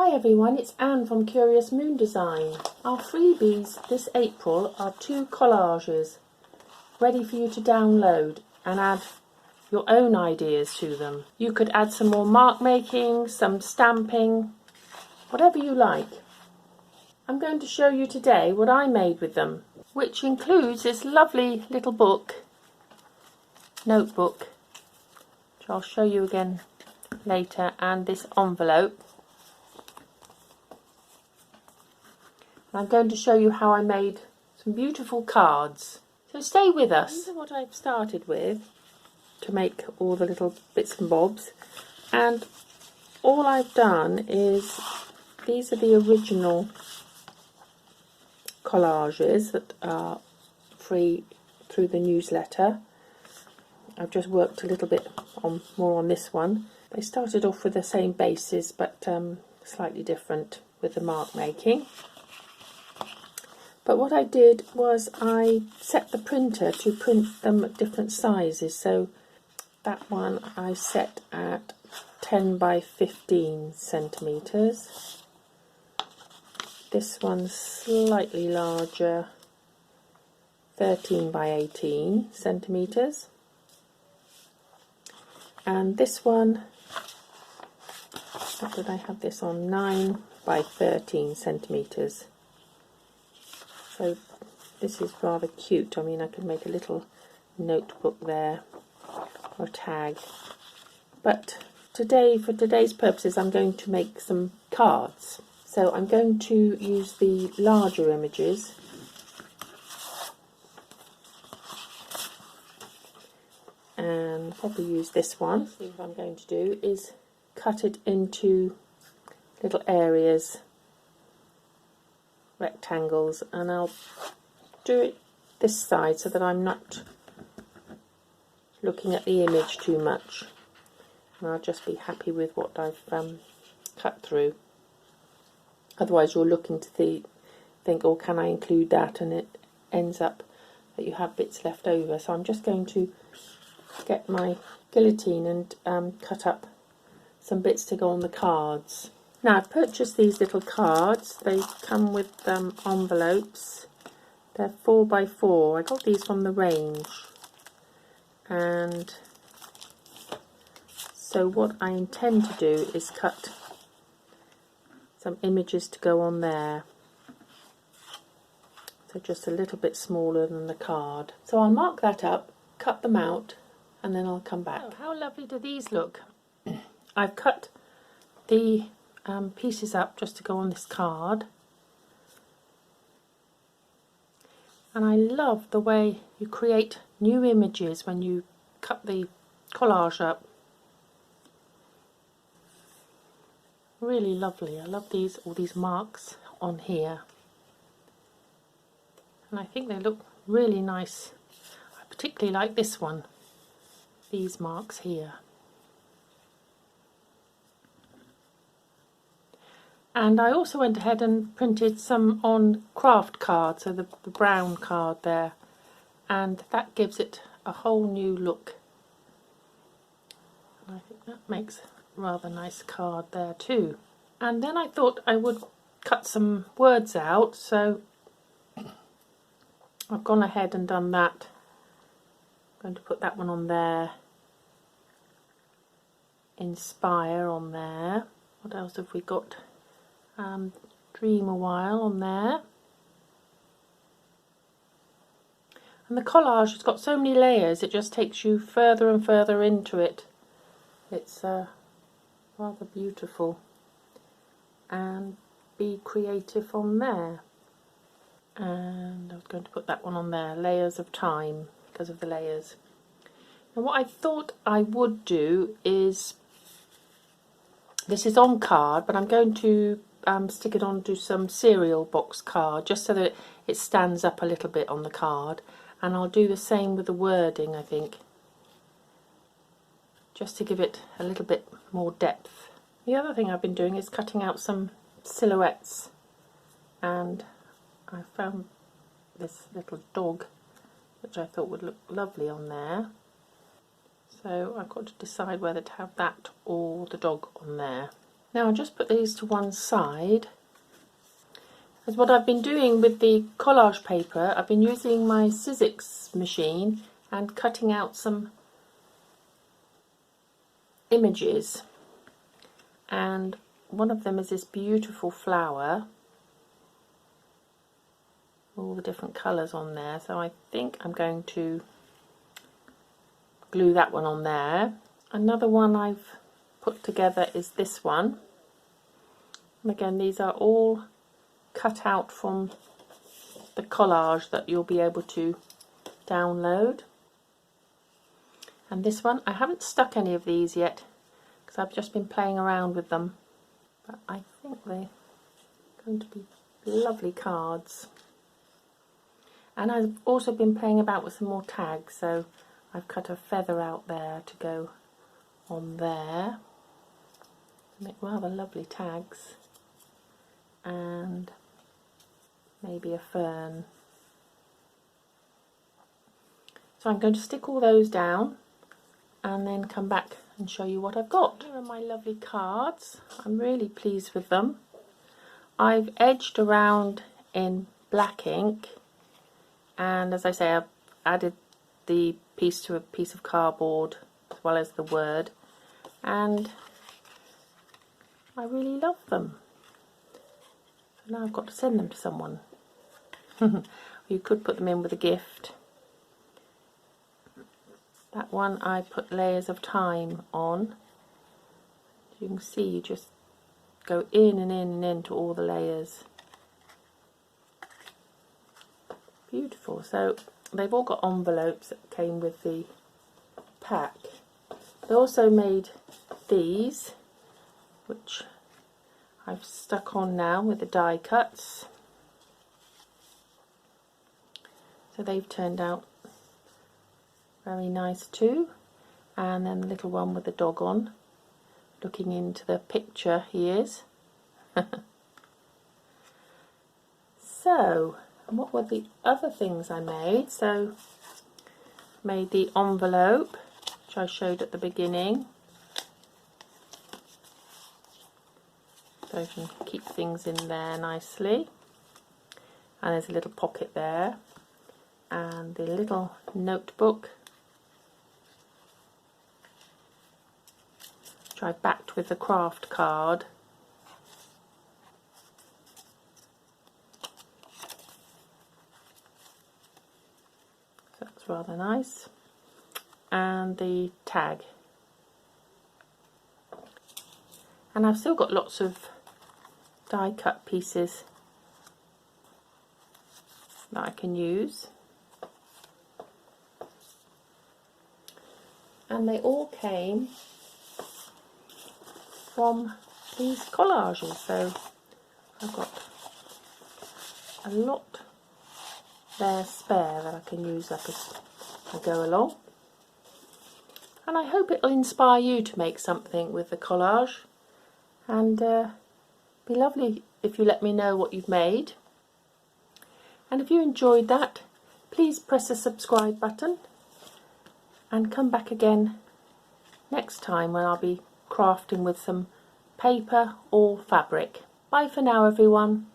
Hi everyone, it's Anne from Curious Moon Design. Our freebies this April are 2 collages ready for you to download and add your own ideas to them. You could add some more mark making, some stamping, whatever you like. I'm going to show you today what I made with them, which includes this lovely little notebook, which I'll show you again later, and this envelope. I'm going to show you how I made some beautiful cards. So stay with us. These are what I've started with to make all the little bits and bobs. And all I've done is, these are the original collages that are free through the newsletter. I've just worked a little bit more on this one. They started off with the same bases but slightly different with the mark making. But what I did was I set the printer to print them at different sizes. So that one I set at 10 by 15 centimetres. This one's slightly larger, 13 by 18 centimetres. And this one, what did I have this on? 9 by 13 centimetres. So this is rather cute. I mean, I could make a little notebook there or a tag. But today, for today's purposes, I'm going to make some cards. So I'm going to use the larger images. And probably use this one. So what I'm going to do is cut it into little areas, rectangles, and I'll do it this side so that I'm not looking at the image too much, and I'll just be happy with what I've cut through. Otherwise you're looking to think, oh, can I include that, and it ends up that you have bits left over. So I'm just going to get my guillotine and cut up some bits to go on the cards. Now, I've purchased these little cards. They come with envelopes. They're 4 by 4. I got these from the range. And so what I intend to do is cut some images to go on there. So just a little bit smaller than the card. So I'll mark that up, cut them out, and then I'll come back. Oh, how lovely do these look? I've cut the pieces up just to go on this card, and I love the way you create new images when you cut the collage up. Really lovely. I love all these marks on here, and I think they look really nice. I particularly like this one, these marks here. And I also went ahead and printed some on craft card, so the brown card there, and that gives it a whole new look. And I think that makes a rather nice card there too. And then I thought I would cut some words out, so I've gone ahead and done that. I'm going to put that one on there. Inspire on there. What else have we got? Dream a while on there. And the collage has got so many layers, it just takes you further and further into it. It's rather beautiful. And be creative on there. And I was going to put that one on there, layers of time, because of the layers. And what I thought I would do is, this is on card, but I'm going to stick it onto some cereal box card just so that it stands up a little bit on the card, and I'll do the same with the wording, I think, just to give it a little bit more depth. The other thing I've been doing is cutting out some silhouettes, and I found this little dog which I thought would look lovely on there, so I've got to decide whether to have that or the dog on there. Now I'll just put these to one side. Because what I've been doing with the collage paper, I've been using my Sizzix machine and cutting out some images. And one of them is this beautiful flower. All the different colours on there. So I think I'm going to glue that one on there. Another one I've put together is this one. And again, these are all cut out from the collage that you'll be able to download. And this one, I haven't stuck any of these yet because I've just been playing around with them, but I think they're going to be lovely cards. And I've also been playing about with some more tags, so I've cut a feather out there to go on there to make rather lovely tags, and maybe a fern. So I'm going to stick all those down and then come back and show you what I've got. Here are my lovely cards. I'm really pleased with them. I've edged around in black ink, and as I say, I've added the piece to a piece of cardboard as well as the word, and I really love them. So now I've got to send them to someone. You could put them in with a gift. That one I put layers of time on. As you can see, you just go in and in and into all the layers. Beautiful. So they've all got envelopes that came with the pack. They also made these, which I've stuck on now with the die cuts. So they've turned out very nice too. And then the little one with the dog on, looking into the picture he is. So, and what were the other things I made? So, made the envelope, which I showed at the beginning. So you can keep things in there nicely. And there's a little pocket there. And the little notebook, which I backed with the craft card. So that's rather nice. And the tag. And I've still got lots of die cut pieces that I can use. And they all came from these collages, so I've got a lot there spare that I can use up as I go along. And I hope it'll inspire you to make something with the collage, and be lovely if you let me know what you've made. And if you enjoyed that, please press the subscribe button and come back again next time when I'll be crafting with some paper or fabric. Bye for now, everyone.